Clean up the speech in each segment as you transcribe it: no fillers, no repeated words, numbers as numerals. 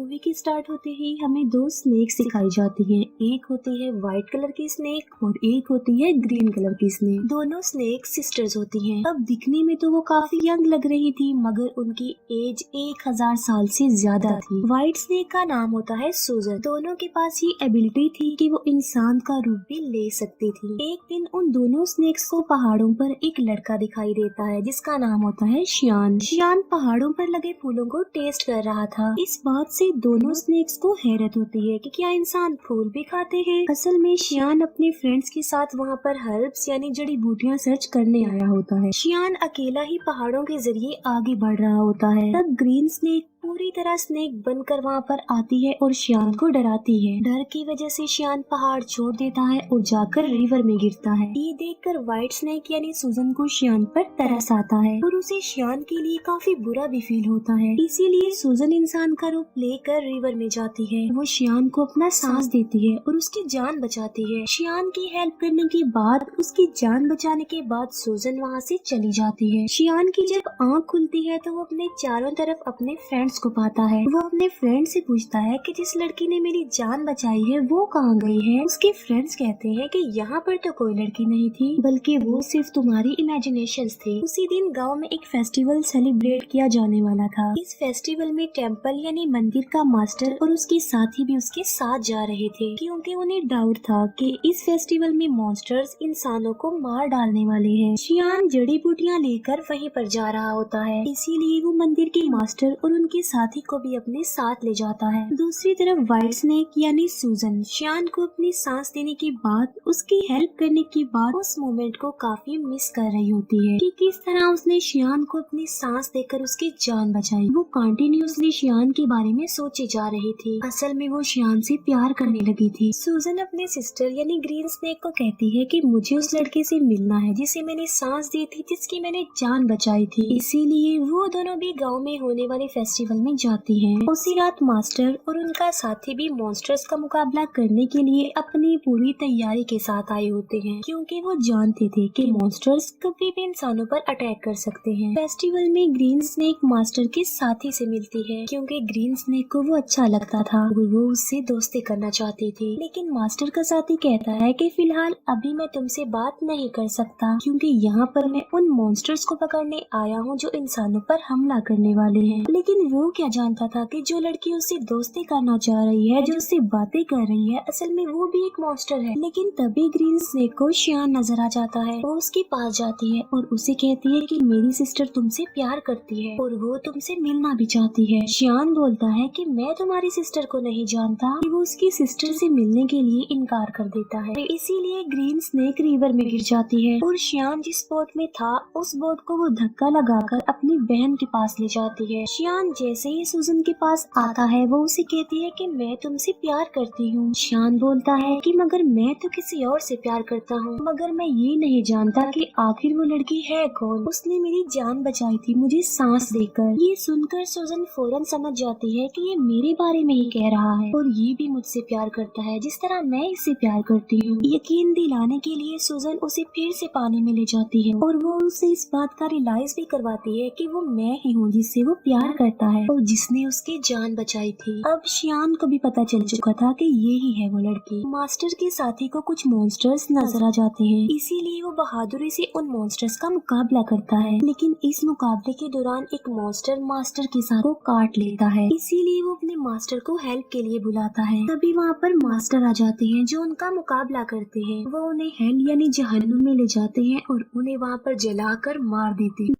Movie के start होते ही हमें दो स्नेक सिखाई जाती हैं। एक होती है व्हाइट कलर की स्नेक और एक होती है ग्रीन कलर की स्नेक। दोनों स्नेक सिस्टर्स होती हैं। अब दिखने में तो वो काफी यंग लग रही थी, मगर उनकी एज 1000 साल से ज्यादा थी। व्हाइट स्नेक का नाम होता है सूजन। दोनों के पास ये एबिलिटी थी कि वो इंसान का रूप भी ले सकती थी। एक दिन उन दोनों स्नेक्स को पहाड़ों पर एक लड़का दिखाई देता है जिसका नाम होता है शियान। शियान पहाड़ों पर लगे फूलों को टेस्ट कर रहा था। इस बात से दोनों स्नेक्स को हैरत होती है कि क्या इंसान फूल भी खाते हैं। असल में शियान अपने फ्रेंड्स के साथ वहाँ पर हर्ब्स यानी जड़ी बूटियाँ सर्च करने आया होता है। शियान अकेला ही पहाड़ों के जरिए आगे बढ़ रहा होता है। तब ग्रीन स्नेक पूरी तरह स्नेक बनकर वहाँ पर आती है और शियान को डराती है। डर की वजह से शियान पहाड़ छोड़ देता है और जाकर रिवर में गिरता है। ये देखकर व्हाइट स्नेक यानी सूजन को शियान पर तरस आता है और उसे शियान के लिए काफी बुरा भी फील होता है। इसीलिए सूजन इंसान का रूप लेकर रिवर में जाती है। वो शियान को अपना सांस देती है और उसकी जान बचाती है। शियान की हेल्प करने के बाद, उसकी जान बचाने के बाद सूजन वहाँ से चली जाती है। शियान की जब आँख खुलती है तो वो अपने चारों तरफ अपने फ्रेंड्स को पाता है। वो अपने फ्रेंड से पूछता है कि जिस लड़की ने मेरी जान बचाई है वो कहाँ गई है। उसके फ्रेंड्स कहते हैं कि यहाँ पर तो कोई लड़की नहीं थी, बल्कि वो सिर्फ तुम्हारी इमेजिनेशंस थी। उसी दिन गांव में एक फेस्टिवल सेलिब्रेट किया जाने वाला था। इस फेस्टिवल में टेम्पल यानी मंदिर का मास्टर और उसके साथी भी उसके साथ जा रहे थे, क्योंकि उन्हें डाउट था कि इस फेस्टिवल में मॉन्स्टर्स इंसानों को मार डालने वाले हैं। शियान जड़ी बूटियाँ लेकर वहीं पर जा रहा होता है, इसीलिए वो मंदिर के मास्टर और उनके साथी को भी अपने साथ ले जाता है। दूसरी तरफ व्हाइट स्नेक यानी सूजन शियान को अपनी सांस देने के बाद, उसकी हेल्प करने के बाद उस मोमेंट को काफी मिस कर रही होती है कि किस तरह उसने शियान को अपनी सांस देकर उसकी जान बचाई। वो कंटिन्यूअसली शियान के बारे में सोची जा रही थी। असल में वो शियान से प्यार करने लगी थी। सूजन अपने सिस्टर यानी ग्रीन स्नेक को कहती है कि मुझे उस लड़के से मिलना है जिसे मैंने सांस दी थी, जिसकी मैंने जान बचाई थी। इसीलिए वो दोनों भी गाँव में होने वाले फेस्टिवल में जाती हैं। उसी रात मास्टर और उनका साथी भी मॉन्स्टर्स का मुकाबला करने के लिए अपनी पूरी तैयारी के साथ आए होते हैं, क्योंकि वो जानते थे कि मॉन्स्टर्स कभी भी इंसानों पर अटैक कर सकते हैं। फेस्टिवल में ग्रीन स्नेक मास्टर के साथी से मिलती है, क्योंकि ग्रीन स्नेक को वो अच्छा लगता था और वो उससे दोस्ती करना चाहती थी। लेकिन मास्टर का साथी कहता है कि फिलहाल अभी मैं तुमसे बात नहीं कर सकता, क्योंकि यहाँ पर मैं उन मॉन्स्टर्स को पकड़ने आया हूँ जो इंसानों पर हमला करने वाले हैं। लेकिन वो क्या जानता था कि जो लड़की उससे दोस्ती करना चाह रही है, जो उससे बातें कर रही है, असल में वो भी एक मॉन्स्टर है। लेकिन तभी ग्रीन स्नेक को शियान नजर आ जाता है। वो उसके पास जाती है और उसे कहती है कि मेरी सिस्टर तुमसे प्यार करती है और वो तुमसे मिलना भी चाहती है। शियान बोलता है कि मैं तुम्हारी सिस्टर को नहीं जानता, कि वो उसकी सिस्टर से मिलने के लिए इनकार कर देता है। इसीलिए ग्रीन स्नेक रिवर में गिर जाती है और शियान जिस बोट में था उस बोट को वो धक्का लगाकर अपनी बहन के पास ले जाती है। शियान जैसे ही सूजन के पास आता है वो उसे कहती है कि मैं तुमसे प्यार करती हूँ। शियान बोलता है कि मगर मैं तो किसी और से प्यार करता हूँ, मगर मैं ये नहीं जानता कि आखिर वो लड़की है कौन। उसने मेरी जान बचाई थी मुझे सांस देकर। ये सुनकर सूजन फौरन समझ जाती है कि ये मेरे बारे में ही कह रहा है और ये भी मुझसे प्यार करता है जिस तरह मैं इससे प्यार करती हूँ। यकीन दिलाने के लिए सूजन उसे फिर से पानी में ले जाती है और वो उसे इस बात का रियलाइज भी करवाती है कि वो मैं ही हूँ जिससे वो प्यार करता है और जिसने उसकी जान बचाई थी। अब शियान को भी पता चल चुका था कि ये ही है वो लड़की। मास्टर के साथी को कुछ मॉन्स्टर्स नजर आ जाते हैं, इसीलिए वो बहादुरी से उन मॉन्स्टर्स का मुकाबला करता है। लेकिन इस मुकाबले के दौरान एक मॉन्स्टर मास्टर के साथ को काट लेता है, इसीलिए वो अपने मास्टर को हेल्प के लिए बुलाता है। तभी वहाँ पर मास्टर आ जाते हैं जो उनका मुकाबला करते हैं। वो उन्हें हेल यानी जहन्नुम में ले जाते हैं और उन्हें वहाँ पर जलाकर मार देते हैं।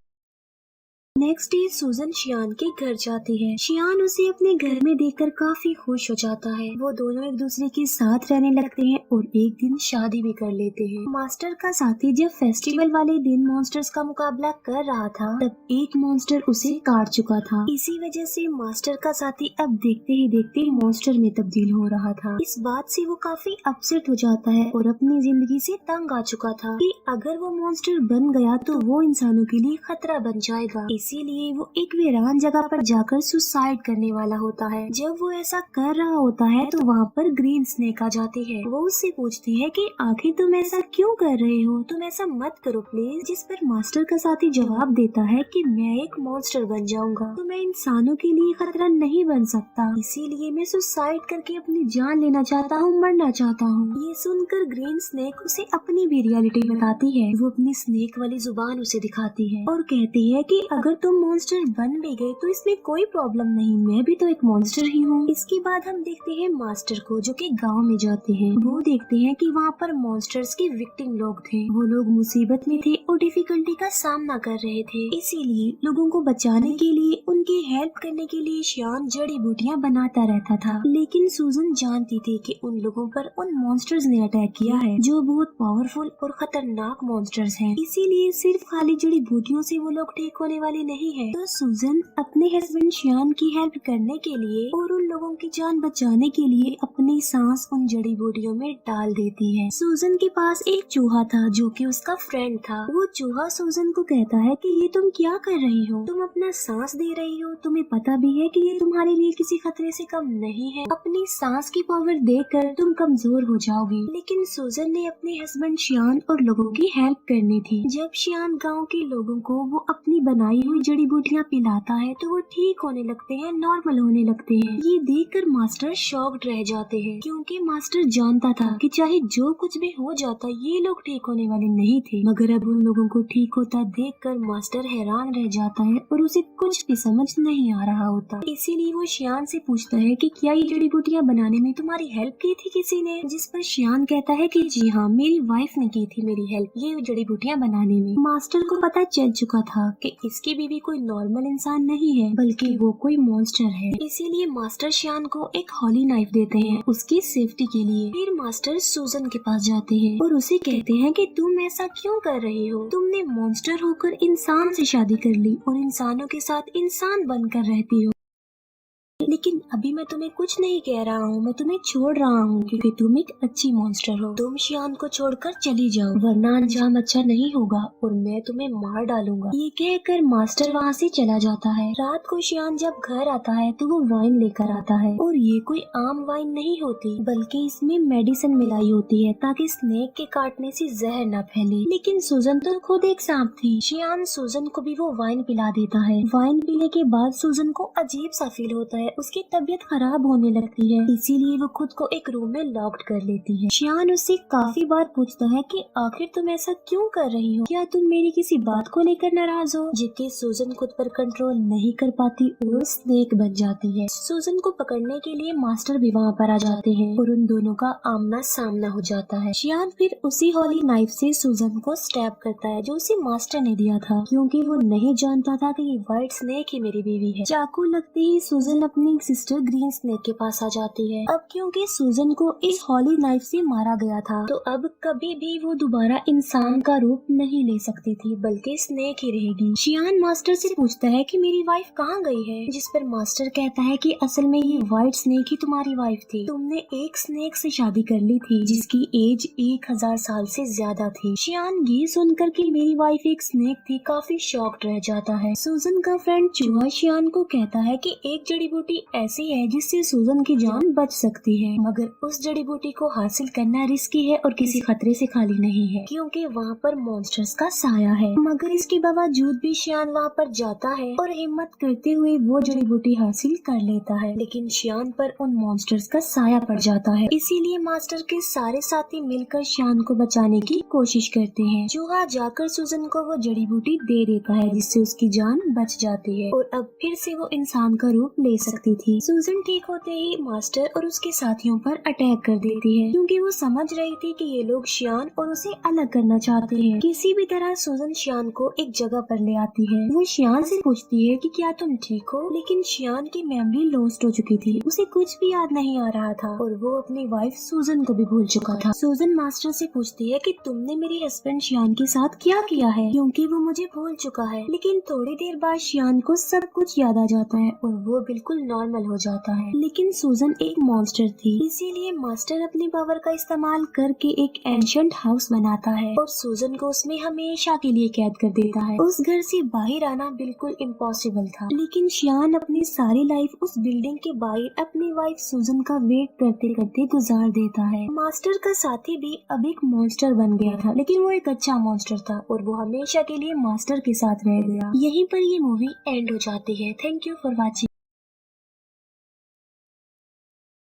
नेक्स्ट डे सूजन शियान के घर जाती है। शियान उसे अपने घर में देखकर काफी खुश हो जाता है। वो दोनों एक दूसरे के साथ रहने लगते हैं और एक दिन शादी भी कर लेते हैं। मास्टर का साथी जब फेस्टिवल वाले दिन मॉन्स्टर्स का मुकाबला कर रहा था तब एक मॉन्स्टर उसे काट चुका था। इसी वजह से मास्टर का साथी अब देखते ही देखते मॉन्स्टर में तब्दील हो रहा था। इस बात से वो काफी अपसेट हो जाता है और अपनी जिंदगी से तंग आ चुका था कि अगर वो मॉन्स्टर बन गया तो वो इंसानों के लिए खतरा बन जाएगा। इसीलिए वो एक वीरान जगह पर जाकर सुसाइड करने वाला होता है। जब वो ऐसा कर रहा होता है तो वहाँ पर ग्रीन स्नेक आ जाती है। वो उससे पूछती है कि आखिर तुम ऐसा क्यों कर रहे हो, तुम ऐसा मत करो प्लीज। जिस पर मास्टर का साथी जवाब देता है कि मैं एक मॉन्स्टर बन जाऊंगा तो मैं इंसानों के लिए खतरा नहीं बन सकता, इसीलिए मैं सुसाइड करके अपनी जान लेना चाहता हूँ, मरना चाहता हूँ। ये सुनकर ग्रीन स्नेक उसे अपनी भी रियलिटी बताती है। वो अपनी स्नेक वाली जुबान उसे दिखाती है और कहती है कि अगर तुम मॉन्स्टर बन भी गए तो इसमें कोई प्रॉब्लम नहीं, मैं भी तो एक मॉन्स्टर ही हूँ। इसके बाद हम देखते हैं मास्टर को जो कि गांव में जाते हैं। वो देखते हैं कि वहाँ पर मॉन्स्टर्स के विक्टिम लोग थे। वो लोग मुसीबत में थे और डिफिकल्टी का सामना कर रहे थे, इसीलिए लोगों को बचाने के लिए, उनकी हेल्प करने के लिए शियान जड़ी बूटियाँ बनाता रहता था। लेकिन सूजन जानती थी कि उन लोगों पर उन मॉन्स्टर्स ने अटैक किया है जो बहुत पावरफुल और खतरनाक मॉन्स्टर्स हैं, इसीलिए सिर्फ खाली जड़ी बूटियों से वो लोग ठीक होने वाले नहीं है। तो सूजन अपने हस्बैंड शियान की हेल्प करने के लिए और उन लोगों की जान बचाने के लिए अपनी सांस उन जड़ी बूटियों में डाल देती है। सूजन के पास एक चूहा था जो कि उसका फ्रेंड था। वो चूहा सूजन को कहता है कि ये तुम क्या कर रही हो, तुम अपना सांस दे रही हो, तुम्हें पता भी है कि ये तुम्हारे लिए किसी खतरे से कम नहीं है, अपनी सांस की पावर देकर तुम कमजोर हो जाओगी। लेकिन सूजन ने अपने हस्बैंड शियान और लोगों की हेल्प करनी थी। जब शियान गाँव के लोगों को वो अपनी बनाई हुई जड़ी बूटियाँ पिलाता है तो वो ठीक होने लगते हैं, नॉर्मल होने लगते हैं। ये देखकर मास्टर शॉक्ड रह जाते हैं क्योंकि मास्टर जानता था कि चाहे जो कुछ भी हो जाता ये लोग ठीक होने वाले नहीं थे। मगर अब उन लोगों को ठीक होता देखकर मास्टर हैरान रह जाता है और उसे कुछ भी समझ नहीं आ रहा होता। इसीलिए वो शियान से पूछता है कि क्या ये जड़ी बूटियाँ बनाने में तुम्हारी हेल्प की थी किसी ने? जिस पर शियान कहता है कि जी हाँ, मेरी वाइफ ने की थी मेरी हेल्प ये जड़ी बूटियाँ बनाने में। मास्टर को पता चल चुका था कि इसकी बीवी कोई नॉर्मल इंसान नहीं है बल्कि वो कोई मॉन्स्टर है, इसीलिए मास्टर शियान को एक हॉली नाइफ देते हैं उसकी सेफ्टी के लिए। फिर मास्टर सूजन के पास जाते हैं और उसे कहते हैं कि तुम ऐसा क्यों कर रही हो, तुमने मॉन्स्टर होकर इंसान से शादी कर ली और इंसानों के साथ इंसान बनकर रहती हो, लेकिन अभी मैं तुम्हें कुछ नहीं कह रहा हूँ, मैं तुम्हें छोड़ रहा हूँ क्योंकि तुम एक अच्छी मॉन्स्टर हो। तुम शियान को छोड़कर चली जाओ वरना अंजाम अच्छा नहीं होगा और मैं तुम्हें मार डालूंगा। ये कहकर मास्टर वहाँ से चला जाता है। रात को शियान जब घर आता है तो वो वाइन लेकर आता है और ये कोई आम वाइन नहीं होती बल्कि इसमें मेडिसिन मिलाई होती है ताकि स्नेक के काटने से जहर न फैले। लेकिन सूजन तो खुद एक सांप थी। शियान सूजन को भी वो वाइन पिला देता है। वाइन पीने के बाद सूजन को अजीब सा फील होता है, उसकी तबीयत खराब होने लगती है, इसीलिए वो खुद को एक रूम में लॉक्ड कर लेती है। शियान उससे काफी बार पूछता है कि आखिर तुम ऐसा क्यों कर रही हो, क्या तुम मेरी किसी बात को लेकर नाराज हो? जिसकी सूजन खुद पर कंट्रोल नहीं कर पाती और स्नेक बन जाती है। सूजन को पकड़ने के लिए मास्टर भी वहाँ पर आ जाते हैं और उन दोनों का आमना सामना हो जाता है। शियान फिर उसी हॉली नाइफ से सूजन को स्टैब करता है जो उसे मास्टर ने दिया था क्योंकि वो नहीं जानता था कि ये व्हाइट स्नेक ही मेरी बीवी है। चाकू लगते ही सूजन अपनी सिस्टर ग्रीन स्नेक के पास आ जाती है। अब क्योंकि सूजन को इस हॉली नाइफ से मारा गया था तो अब कभी भी वो दोबारा इंसान का रूप नहीं ले सकती थी बल्कि स्नेक ही रहेगी। शियान मास्टर से पूछता है कि मेरी वाइफ कहाँ गई है, जिस पर मास्टर कहता है कि असल में ये व्हाइट स्नेक ही तुम्हारी वाइफ थी, तुमने एक स्नेक से शादी कर ली थी जिसकी एज 1000 साल से ज्यादा थी। शियान ये सुनकर कि मेरी वाइफ एक स्नेक थी काफी शॉक्ड रह जाता है। सूजन का फ्रेंड चूहा शियान को कहता है कि एक जड़ी बूटी ऐसी है जिससे सूजन की जान बच सकती है, मगर उस जड़ी बूटी को हासिल करना रिस्की है और किसी खतरे से खाली नहीं है क्योंकि वहाँ पर मॉन्स्टर्स का साया है। मगर इसके बावजूद भी शियान वहाँ पर जाता है और हिम्मत करते हुए वो जड़ी बूटी हासिल कर लेता है, लेकिन शियान पर उन मॉन्स्टर्स का साया पड़ जाता है। इसीलिए मास्टर के सारे साथी मिलकर शियान को बचाने की कोशिश करते हैं। चूहा जाकर सूजन को वो जड़ी बूटी दे देता है जिससे उसकी जान बच जाती है और अब फिर से वो इंसान का रूप ले सकती थी। सूजन ठीक होते ही मास्टर और उसके साथियों पर अटैक कर देती है क्योंकि वो समझ रही थी कि ये लोग शियान और उसे अलग करना चाहते हैं। किसी भी तरह सूजन शियान को एक जगह पर ले आती है। वो शियान से पूछती है कि क्या तुम ठीक हो, लेकिन शियान की मेमोरी लॉस्ट हो चुकी थी, उसे कुछ भी याद नहीं आ रहा था और वो अपनी वाइफ सूजन को भी भूल चुका था। सूजन मास्टर से पूछती है कि तुमने मेरे हस्बैंड शियान के साथ क्या किया है क्योंकि वो मुझे भूल चुका है। लेकिन थोड़ी देर बाद शियान को सब कुछ याद आ जाता है और वो बिल्कुल नॉर्मल हो जाता है। लेकिन सूजन एक मॉन्स्टर थी, इसीलिए मास्टर अपनी पावर का इस्तेमाल करके एक एंशिएंट हाउस बनाता है और सूजन को उसमें हमेशा के लिए कैद कर देता है। उस घर से बाहर आना बिल्कुल इम्पॉसिबल था, लेकिन शियान अपनी सारी लाइफ उस बिल्डिंग के बाहर अपनी वाइफ सूजन का वेट करते करते गुजार देता है। मास्टर का साथी भी अब एक मॉन्स्टर बन गया था, लेकिन वो एक अच्छा मॉन्स्टर था और वो हमेशा के लिए मास्टर के साथ रह गया। यहीं पर ये मूवी एंड हो जाती है। Thank you for watching.